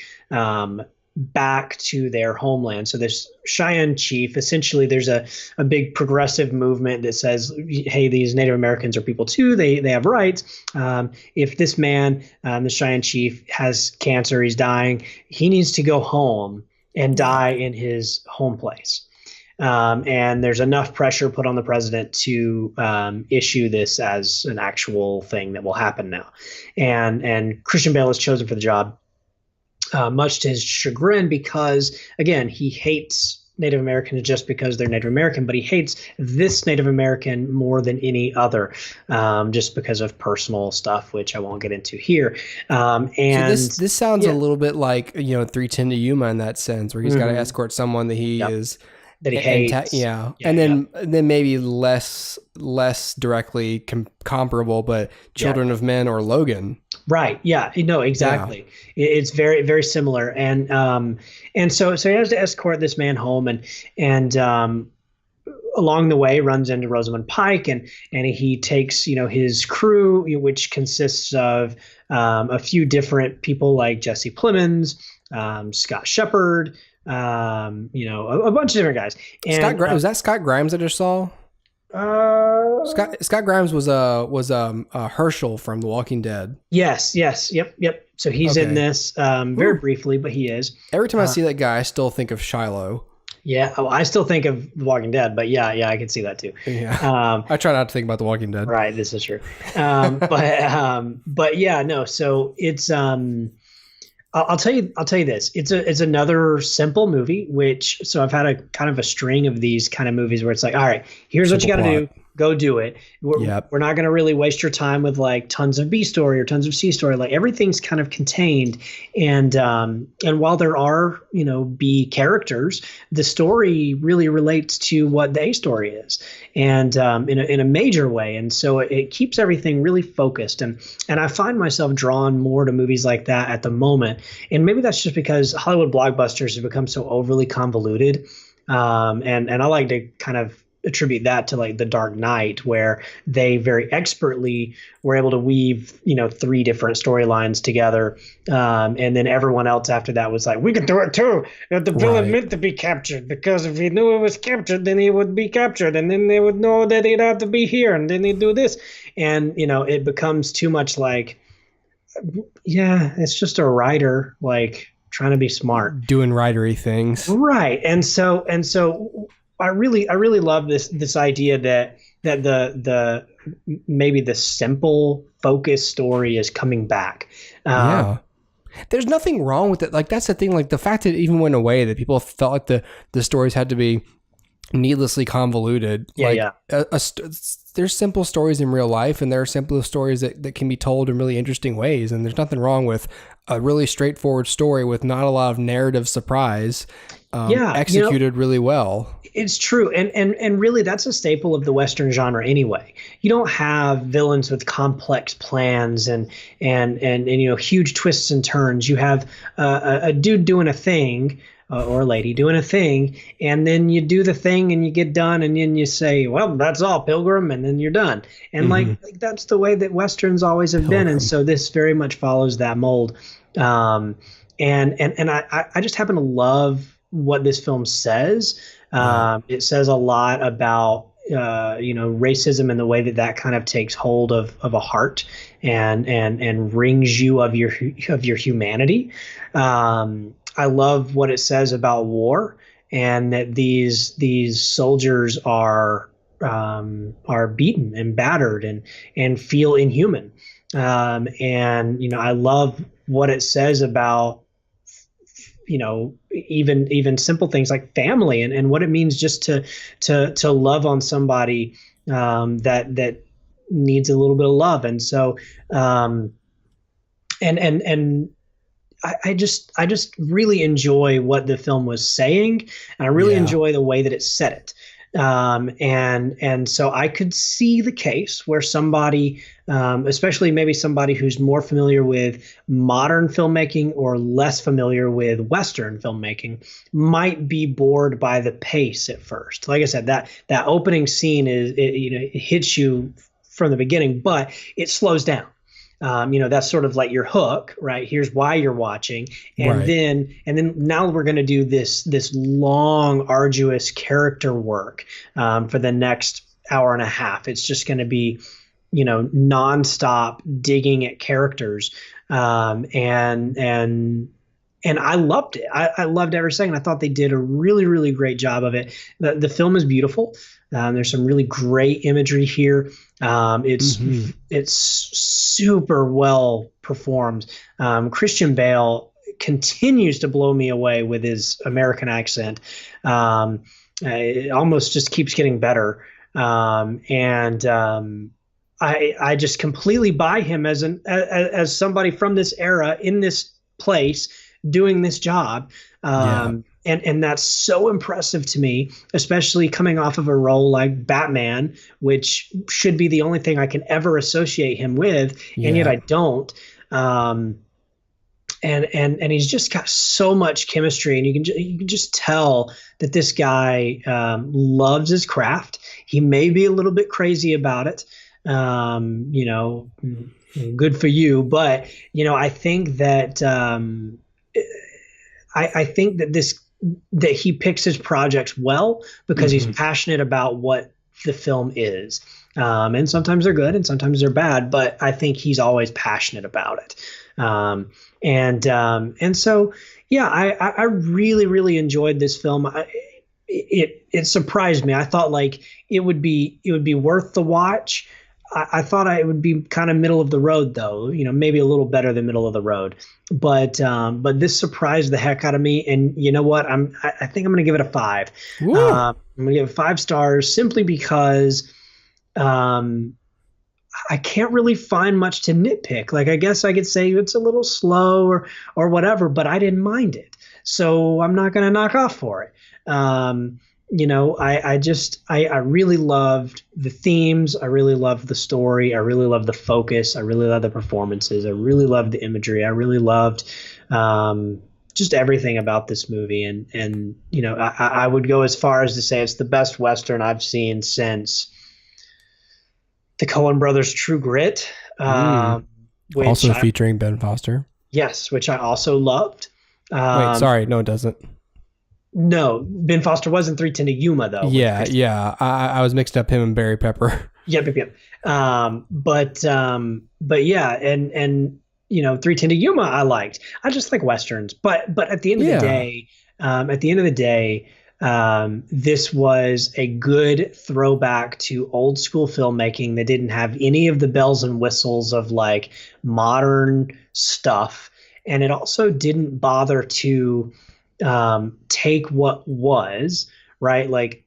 back to their homeland. So this Cheyenne chief, essentially there's a big progressive movement that says, hey, these Native Americans are people too. They have rights. If this man, the Cheyenne chief, has cancer, he's dying, he needs to go home and die in his home place. And there's enough pressure put on the president to issue this as an actual thing that will happen now. And Christian Bale is chosen for the job. Much to his chagrin, because, again, he hates Native Americans just because they're Native American, but he hates this Native American more than any other, just because of personal stuff, which I won't get into here. And so this sounds a little bit like 310 to Yuma in that sense, where he's got to escort someone that he is that he hates. And then maybe less directly comparable, but Children of Men or Logan. Right. Yeah. No, exactly. Yeah. It's very, very similar. And so he has to escort this man home, and along the way runs into Rosamund Pike, and he takes, his crew, which consists of a few different people like Jesse Plemons, Scott Shepard, a bunch of different guys. And, was that Scott Grimes I just saw? Scott Grimes was Herschel from The Walking Dead. Yes, yep. So he's in this very briefly, but he is. Every time I see that guy, I still think of Shiloh. Yeah, I still think of The Walking Dead, but yeah, I can see that too. Yeah, I try not to think about The Walking Dead. Right, this is true. But yeah, no. So it's I'll tell you this. It's another simple movie, so I've had a kind of a string of these kind of movies where it's like, all right, here's what you got to do. Go do it. We're not going to really waste your time with like tons of B story or tons of C story. Like everything's kind of contained. And while there are, B characters, the story really relates to what the A story is, and in a major way. And so it keeps everything really focused. And I find myself drawn more to movies like that at the moment. And maybe that's just because Hollywood blockbusters have become so overly convoluted. And I like to kind of attribute that to like The Dark Knight, where they very expertly were able to weave, three different storylines together. And then everyone else after that was like, we can do it too. The villain meant to be captured, because if he knew he was captured, then he would be captured. And then they would know that he'd have to be here. And then he'd do this. And, it becomes too much like, it's just a writer, like trying to be smart. Doing writery things. Right. And so I really love this idea that the maybe the simple focused story is coming back. There's nothing wrong with it. Like that's the thing. Like the fact that it even went away, that people felt like the stories had to be needlessly convoluted. Yeah, Like yeah. there's simple stories in real life, and there are simple stories that can be told in really interesting ways. And there's nothing wrong with a really straightforward story with not a lot of narrative surprise, Yeah, executed really well. it's true. And really that's a staple of the Western genre anyway. You don't have villains with complex plans and huge twists and turns. You have a dude doing a thing, or a lady doing a thing, and then you do the thing and you get done, and then you say, well, that's all, Pilgrim, and then you're done. And like that's the way that Westerns always have been. And so this very much follows that mold. And I just happen to love what this film says. It says a lot about racism and the way that kind of takes hold of a heart and wrings you of your humanity. I love what it says about war, and that these soldiers are beaten and battered and feel inhuman. And I love what it says about even simple things like family and what it means just to love on somebody that needs a little bit of love. And so and I just really enjoy what the film was saying, and I really enjoy the way that it said it. And so I could see the case where somebody, especially maybe somebody who's more familiar with modern filmmaking or less familiar with Western filmmaking, might be bored by the pace at first. Like I said, that opening scene it hits you from the beginning, but it slows down. That's sort of like your hook, right? Here's why you're watching. And then now we're going to do this long, arduous character work, for the next hour and a half. It's just going to be, nonstop digging at characters. And I loved it. I loved every second. I thought they did a really, really great job of it. The film is beautiful. There's some really great imagery here. It's super well performed. Christian Bale continues to blow me away with his American accent. It almost just keeps getting better. I just completely buy him as somebody from this era in this place doing this job. And that's so impressive to me, especially coming off of a role like Batman, which should be the only thing I can ever associate him with, and yet I don't. And he's just got so much chemistry, and you can just tell that this guy loves his craft. He may be a little bit crazy about it, good for you, but I think that I think that he picks his projects well because he's passionate about what the film is. And sometimes they're good and sometimes they're bad, but I think he's always passionate about it. And so, I really, really enjoyed this film. It surprised me. I thought like it would be worth the watch. I thought it would be kind of middle of the road, though, maybe a little better than middle of the road. But this surprised the heck out of me. And you know what? I think I'm going to give it a 5. I'm going to give it 5 stars simply because I can't really find much to nitpick. Like, I guess I could say it's a little slow or whatever, but I didn't mind it. So I'm not going to knock off for it. I really loved the themes. I really loved the story. I really loved the focus. I really loved the performances. I really loved the imagery. I really loved just everything about this movie. And I would go as far as to say it's the best Western I've seen since the Coen Brothers' True Grit. Also featuring Ben Foster. Yes, which I also loved. Wait, sorry. No, it doesn't. No, Ben Foster wasn't 3:10 to Yuma, though. Yeah. I was mixed up him and Barry Pepper. Yep. But yeah, and 3:10 to Yuma I liked. I just like Westerns. But at the end of the day, this was a good throwback to old school filmmaking that didn't have any of the bells and whistles of like modern stuff. And it also didn't bother to take what was, right, like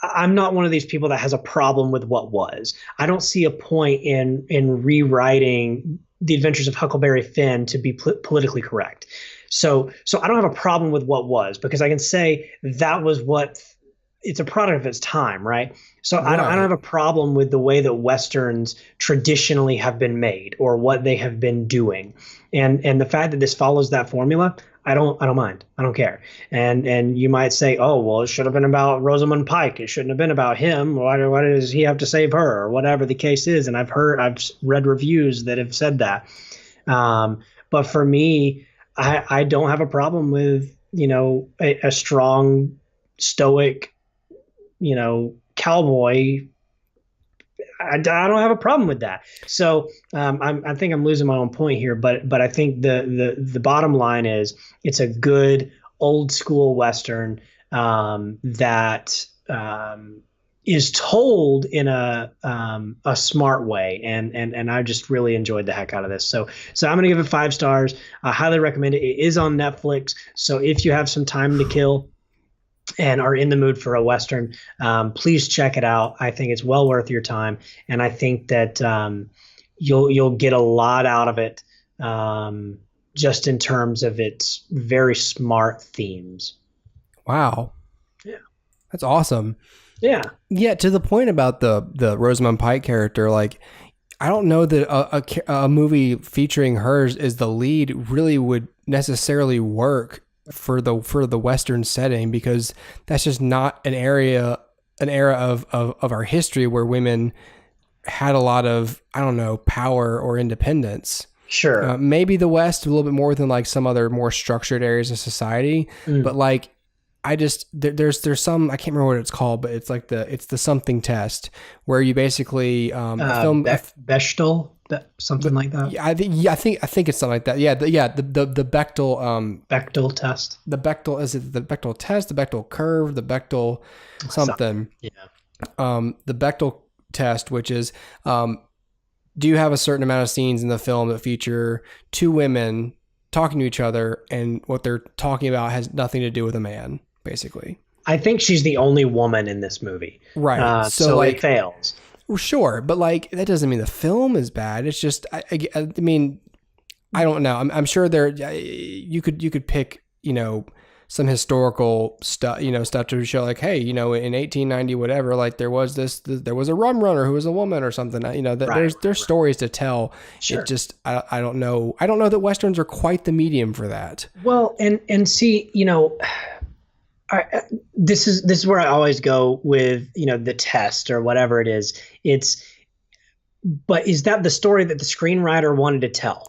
I'm not one of these people that has a problem with what was. I don't see a point in rewriting the Adventures of Huckleberry Finn to be politically correct. So I don't have a problem with what was, because I can say that was what it's a product of its time, right? So I don't have a problem with the way that Westerns traditionally have been made or what they have been doing. And the fact that this follows that formula, I don't mind. I don't care. And you might say, oh, well, it should have been about Rosamund Pike. It shouldn't have been about him. Why does he have to save her, or whatever the case is? And I've read reviews that have said that. But for me, I don't have a problem with, a strong, stoic, cowboy. I don't have a problem with that. So I think I'm losing my own point here, but I think the bottom line is it's a good old school Western that is told in a smart way, and I just really enjoyed the heck out of this. So I'm gonna give it 5 stars. I highly recommend it. It is on Netflix, so if you have some time to kill and are in the mood for a Western, please check it out. I think it's well worth your time, and I think that you'll get a lot out of it, just in terms of its very smart themes. Wow. Yeah. That's awesome. Yeah. Yeah, to the point about the Rosamund Pike character, like, I don't know that a movie featuring hers as the lead really would necessarily work for the Western setting, because that's just not an era of our history where women had a lot of, I don't know, power or independence. Sure. Maybe the West a little bit more than like some other more structured areas of society, but like, I just there's some, I can't remember what it's called, but it's like the something test where you basically film Bechdel, something like that. Yeah, I think it's something like that. The Bechdel Bechdel test. The Bechdel, is it the Bechdel test, the Bechdel curve, the Bechdel something? Yeah. The Bechdel test, which is do you have a certain amount of scenes in the film that feature 2 women talking to each other, and what they're talking about has nothing to do with a man, basically? I think she's the only woman in this movie. Right. So like, it fails. Well, sure. But like, that doesn't mean the film is bad. It's just, I mean, I don't know. I'm sure you could pick, some historical stuff, stuff to show like, hey, in 1890, whatever, like there was a rum runner who was a woman or something, there's stories to tell. Sure. It just, I don't know that Westerns are quite the medium for that. Well, and see, this is where I always go with, the test or whatever it is. But is that the story that the screenwriter wanted to tell?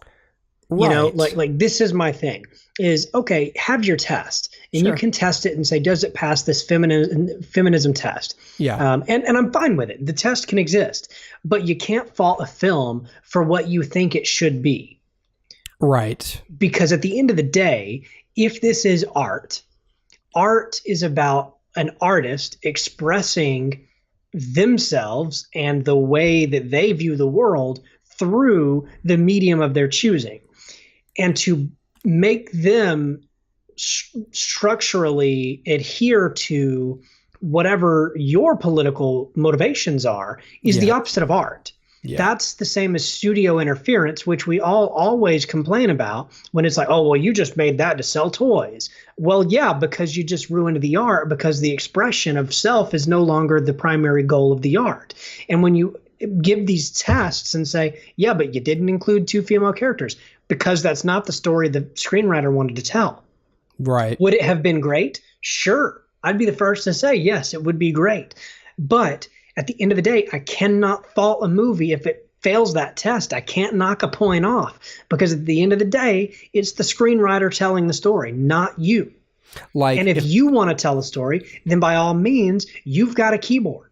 Right. Like this is my thing is, okay, have your test and sure, you can test it and say, does it pass this feminism test? Yeah. And I'm fine with it. The test can exist, but you can't fault a film for what you think it should be. Right. Because at the end of the day, if this is art is about an artist expressing themselves and the way that they view the world through the medium of their choosing. And to make them structurally adhere to whatever your political motivations are is the opposite of art. Yeah. That's the same as studio interference, which we all always complain about when it's like, oh, well, you just made that to sell toys. Well, yeah, because you just ruined the art, because the expression of self is no longer the primary goal of the art. And when you give these tests and say, yeah, but you didn't include 2 female characters, because that's not the story the screenwriter wanted to tell. Right. Would it have been great? Sure. I'd be the first to say, yes, it would be great. But at the end of the day, I cannot fault a movie if it fails that test. I can't knock a point off, because at the end of the day, it's the screenwriter telling the story, not you. And if you want to tell the story, then by all means, you've got a keyboard.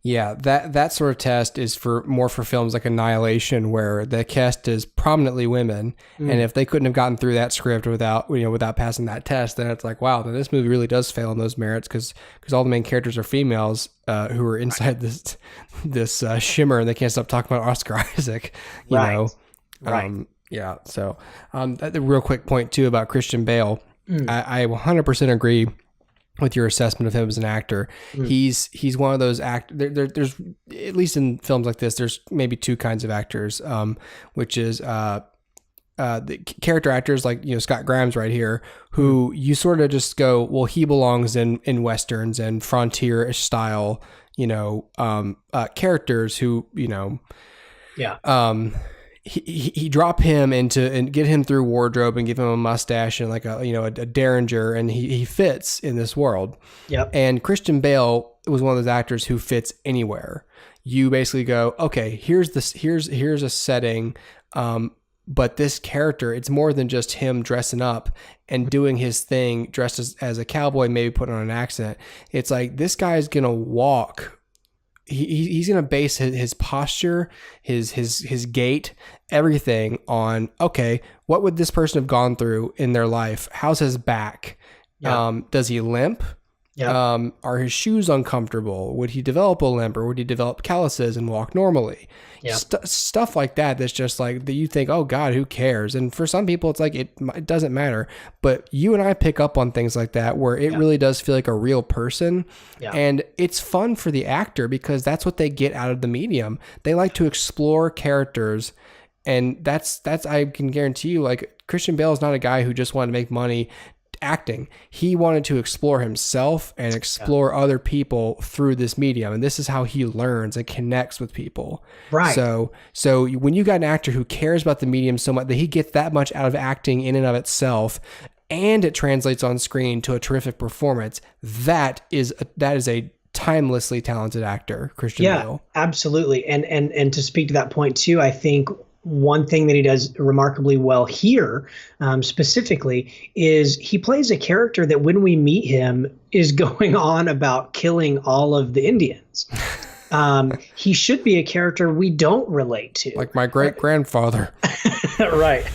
Yeah, that sort of test is more for films like Annihilation, where the cast is prominently women, and if they couldn't have gotten through that script without passing that test, then it's like, wow, then this movie really does fail on those merits, because all the main characters are females who are inside this shimmer, and they can't stop talking about Oscar Isaac. You know, yeah. So the real quick point too about Christian Bale, I 100% agree with your assessment of him as an actor. He's one of those there's at least in films like this, there's maybe two kinds of actors, which is the character actors like, Scott Grimes right here, who you sort of just go, well, he belongs in Westerns and frontier style, characters who, he drop him into and get him through wardrobe and give him a mustache and like a derringer, and he fits in this world. Yep. And Christian Bale was one of those actors who fits anywhere. You basically go, okay, here's a setting, but this character, it's more than just him dressing up and doing his thing, dressed as a cowboy, maybe putting on an accent. It's like, this guy's gonna walk. He's going to base his posture, his gait, everything on, okay, what would this person have gone through in their life? How's his back? Yeah. Does he limp? Yeah. Are his shoes uncomfortable? Would he develop a limp, or would he develop calluses and walk normally? Yeah. Stuff like that. That's just like that. You think, oh God, who cares? And for some people, it's like it doesn't matter. But you and I pick up on things like that where it really does feel like a real person. Yeah. And it's fun for the actor because that's what they get out of the medium. They like to explore characters, and that's I can guarantee you, like, Christian Bale is not a guy who just wanted to make money acting. He wanted to explore himself and explore other people through this medium, and this is how he learns and connects with people. Right. So when you got an actor who cares about the medium so much that he gets that much out of acting in and of itself, and it translates on screen to a terrific performance, that is a timelessly talented actor, Christian Bale. Absolutely. And to speak to that point too, I think one thing that he does remarkably well here, specifically, is he plays a character that when we meet him is going on about killing all of the Indians. He should be a character we don't relate to. Like my great-grandfather. Right.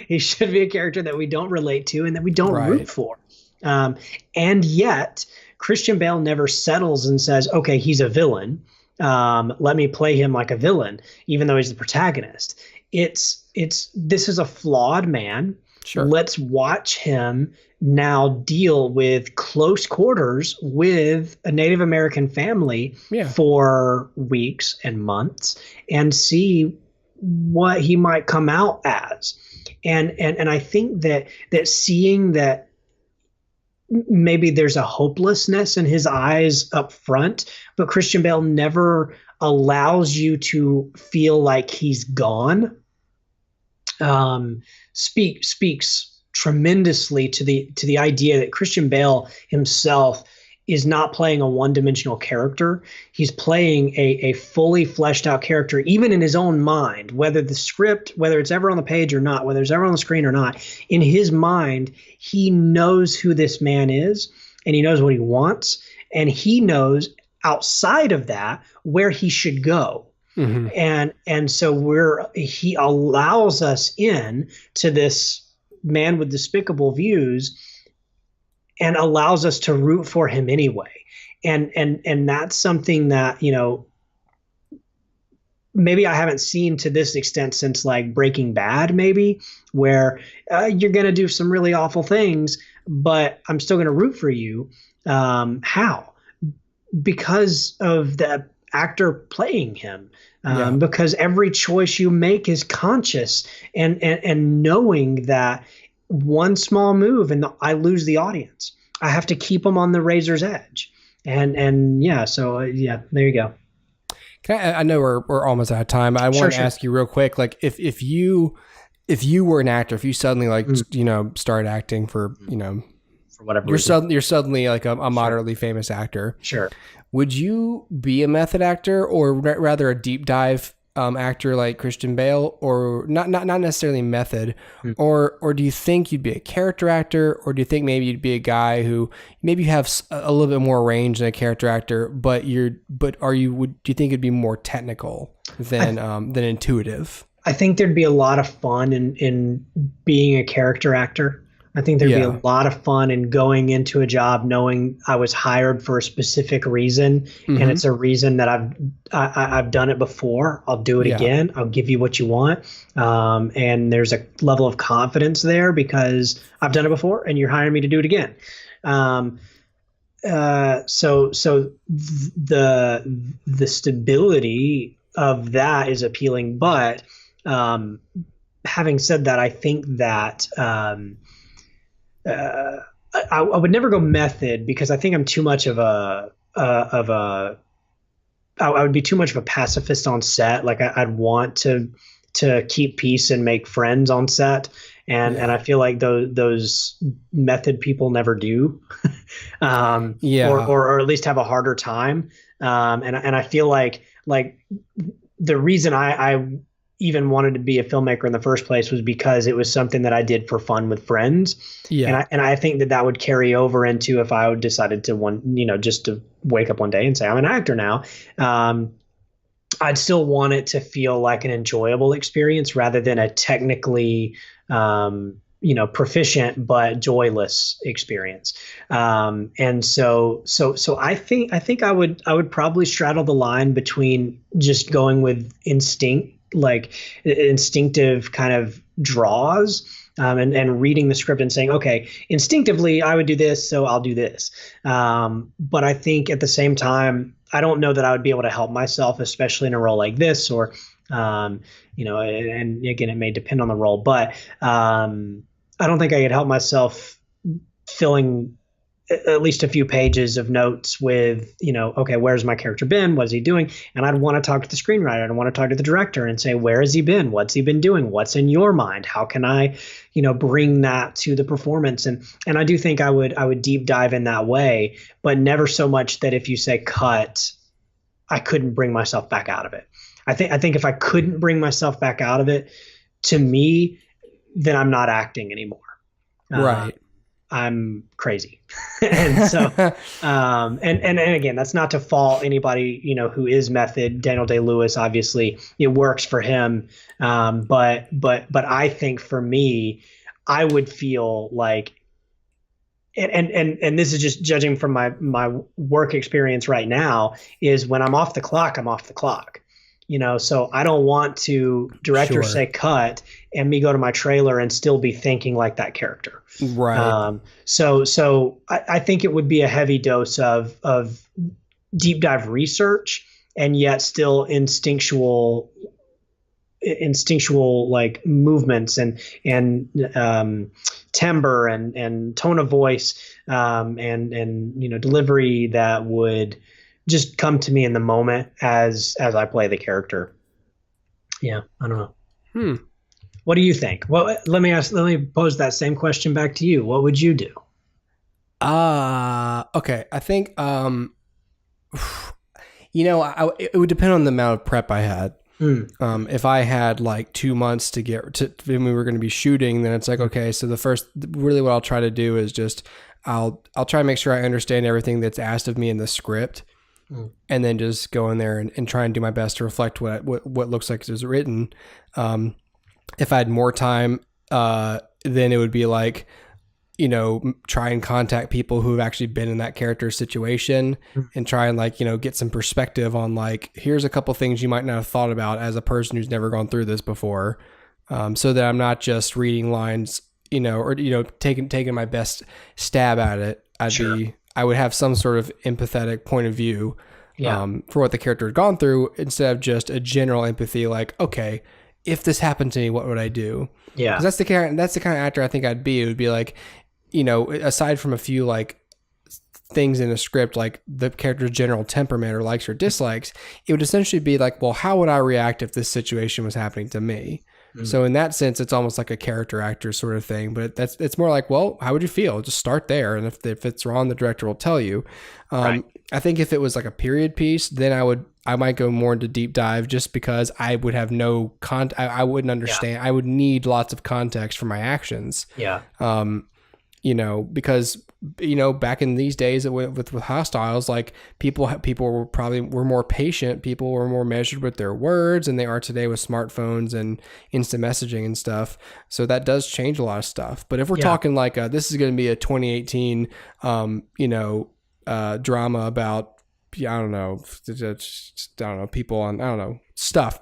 He should be a character that we don't relate to and that we don't root for. And yet, Christian Bale never settles and says, okay, he's a villain. Let me play him like a villain, even though he's the protagonist. This is a flawed man. Sure. Let's watch him now deal with close quarters with a Native American family for weeks and months and see what he might come out as. And I think that seeing that maybe there's a hopelessness in his eyes up front, but Christian Bale never allows you to feel like he's gone. Speaks tremendously to the idea that Christian Bale himself is not playing a one-dimensional character. He's playing a fully fleshed out character, even in his own mind, whether the script, whether it's ever on the page or not, whether it's ever on the screen or not. In his mind, he knows who this man is, and he knows what he wants, and he knows outside of that where he should go. Mm-hmm. And so he allows us in to this man with despicable views and allows us to root for him anyway. And that's something that, maybe I haven't seen to this extent since like Breaking Bad, maybe, where you're going to do some really awful things, but I'm still going to root for you. How? Because of the actor playing him. Because every choice you make is conscious, and knowing that one small move and I lose the audience. I have to keep them on the razor's edge. So there you go. I know we're almost out of time. I want to ask you real quick, like if you were an actor, if you suddenly started acting for whatever reason, you're suddenly like a moderately famous actor. Sure. Would you be a method actor, or rather a deep dive actor like Christian Bale, or not necessarily method, or do you think you'd be a character actor, or do you think maybe you'd be a guy who maybe you have a little bit more range than a character actor, do you think it'd be more technical than intuitive? I think there'd be a lot of fun in being a character actor. I think there'd be a lot of fun in going into a job knowing I was hired for a specific reason, and it's a reason that I've done it before. I'll do it again. I'll give you what you want, and there's a level of confidence there because I've done it before, and you're hiring me to do it again. So the stability of that is appealing, but having said that, I think that I would never go method because I think I'm too much of I would be too much of a pacifist on set. Like I'd want to keep peace and make friends on set. And I feel like those method people never do, or at least have a harder time. And I feel like the reason I even wanted to be a filmmaker in the first place was because it was something that I did for fun with friends. Yeah. And I think that would carry over into if I decided to just to wake up one day and say, I'm an actor now. I'd still want it to feel like an enjoyable experience rather than a technically, proficient but joyless experience. And so I think I would probably straddle the line between just going with instinctive kind of draws, and reading the script and saying, okay, instinctively I would do this, so I'll do this. But I think at the same time, I don't know that I would be able to help myself, especially in a role like this, or, and again, it may depend on the role, but I don't think I could help myself filling at least a few pages of notes with, okay, where's my character been? What's he doing? And I'd want to talk to the screenwriter. I'd want to talk to the director and say, where has he been? What's he been doing? What's in your mind? How can I, bring that to the performance? And I do think I would deep dive in that way, but never so much that if you say cut, I couldn't bring myself back out of it. I think if I couldn't bring myself back out of it, to me, then I'm not acting anymore. Right. I'm crazy. And so, and again, that's not to fault anybody, who is method. Daniel Day-Lewis, obviously it works for him. But I think for me, I would feel like, and this is just judging from my work experience right now, is when I'm off the clock, I'm off the clock. So I don't want to director say cut and me go to my trailer and still be thinking like that character. Right. So I think it would be a heavy dose of deep dive research and yet still instinctual like movements and timbre and tone of voice, and delivery that would just come to me in the moment as I play the character. Yeah, I don't know. What do you think? Well, let me pose that same question back to you. What would you do? Okay. I think, it would depend on the amount of prep I had. If I had like 2 months to when we were going to be shooting, then it's like, okay, so really what I'll try to do is just, I'll try to make sure I understand everything that's asked of me in the script. And then just go in there and try and do my best to reflect what looks like it was written. If I had more time, then it would be like, try and contact people who have actually been in that character's situation and try and get some perspective on here's a couple things you might not have thought about as a person who's never gone through this before. So that I'm not just reading lines, or taking my best stab at it. I would have some sort of empathetic point of view for what the character had gone through instead of just a general empathy like, okay, if this happened to me, what would I do? Yeah. 'Cause that's the kind of actor I think I'd be. It would be like, aside from a few things in a script, like the character's general temperament or likes or dislikes, it would essentially be like, well, how would I react if this situation was happening to me? So in that sense, it's almost like a character actor sort of thing, but it's more like, well, how would you feel? Just start there. And if it's wrong, the director will tell you. Right. I think if it was like a period piece, then I might go more into deep dive just because I would have no I wouldn't understand. Yeah. I would need lots of context for my actions. Yeah. because back in these days with Hostiles, like people were more patient, people were more measured with their words than they are today with smartphones and instant messaging and stuff. So that does change a lot of stuff. But if we're talking like this is going to be a 2018 drama about people on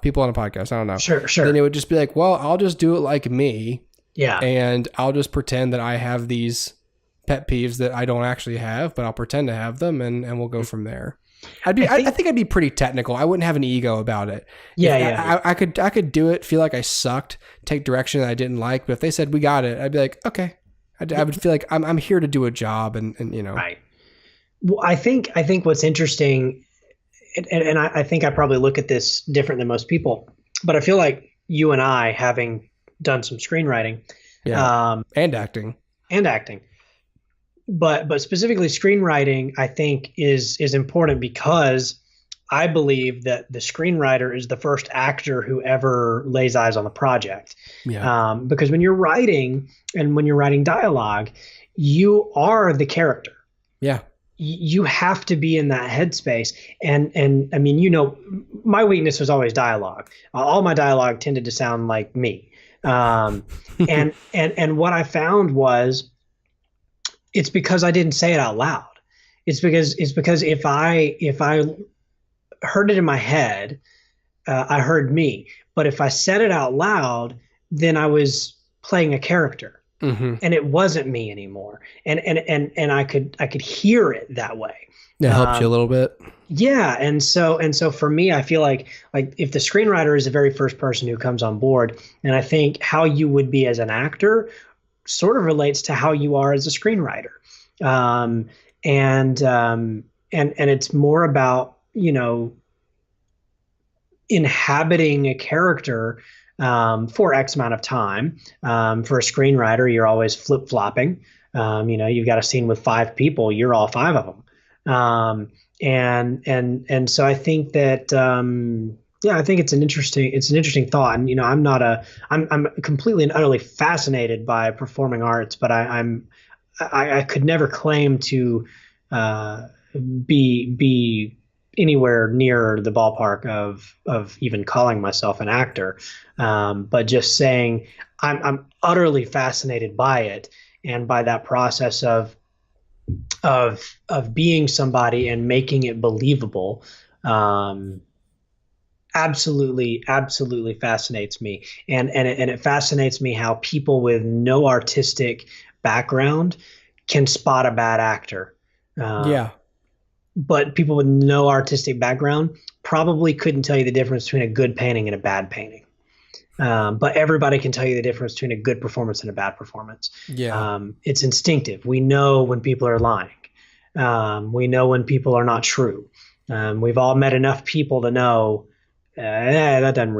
people on a podcast, I don't know, sure then it would just be like, well, I'll just do it like me. Yeah. And I'll just pretend that I have these pet peeves that I don't actually have, but I'll pretend to have them, and we'll go from there. I think I'd be pretty technical. I wouldn't have an ego about it. Yeah. I could do it, feel like I sucked, take direction that I didn't like, but if they said we got it, I'd be like, okay. I would feel like I'm here to do a job, and Right. Well, I think what's interesting, and I think I probably look at this different than most people, but I feel like you and I, having done some screenwriting, and acting, but specifically screenwriting, I think is important because I believe that the screenwriter is the first actor who ever lays eyes on the project. Yeah. Because when you're writing and when you're writing dialogue, you are the character. Yeah. You have to be in that headspace. And I mean, my weakness was always dialogue. All my dialogue tended to sound like me. And what I found was it's because I didn't say it out loud. It's because if I heard it in my head, I heard me. But if I said it out loud, then I was playing a character. Mm-hmm. And it wasn't me anymore. And I could hear it that way. That helped you a little bit. Yeah. And so for me, I feel like if the screenwriter is the very first person who comes on board, and I think how you would be as an actor sort of relates to how you are as a screenwriter. And it's more about, inhabiting a character for X amount of time. For a screenwriter, you're always flip-flopping. You've got a scene with 5 people, you're all 5 of them. And so I think that, I think it's an interesting thought. And, I'm completely and utterly fascinated by performing arts, but I could never claim to, be anywhere near the ballpark of even calling myself an actor. But just saying I'm utterly fascinated by it, and by that process of being somebody and making it believable. Absolutely fascinates me. And it fascinates me how people with no artistic background can spot a bad actor. But people with no artistic background probably couldn't tell you the difference between a good painting and a bad painting. But everybody can tell you the difference between a good performance and a bad performance. Yeah. It's instinctive. We know when people are lying. We know when people are not true. We've all met enough people to know that doesn't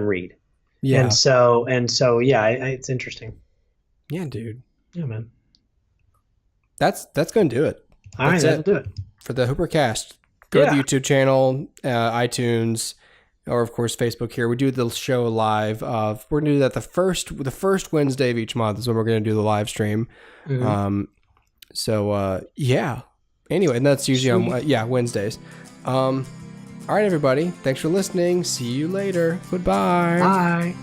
read. Yeah. And so yeah, it's interesting. Yeah, dude. Yeah, man. That's going to do it. All right, that'll do it. For the HooperCast, go to the YouTube channel, iTunes, or of course Facebook here. We do the show live. We're going to do that the first Wednesday of each month is when we're going to do the live stream. Mm-hmm. Yeah. Anyway, and that's usually on Wednesdays. All right, everybody. Thanks for listening. See you later. Goodbye. Bye.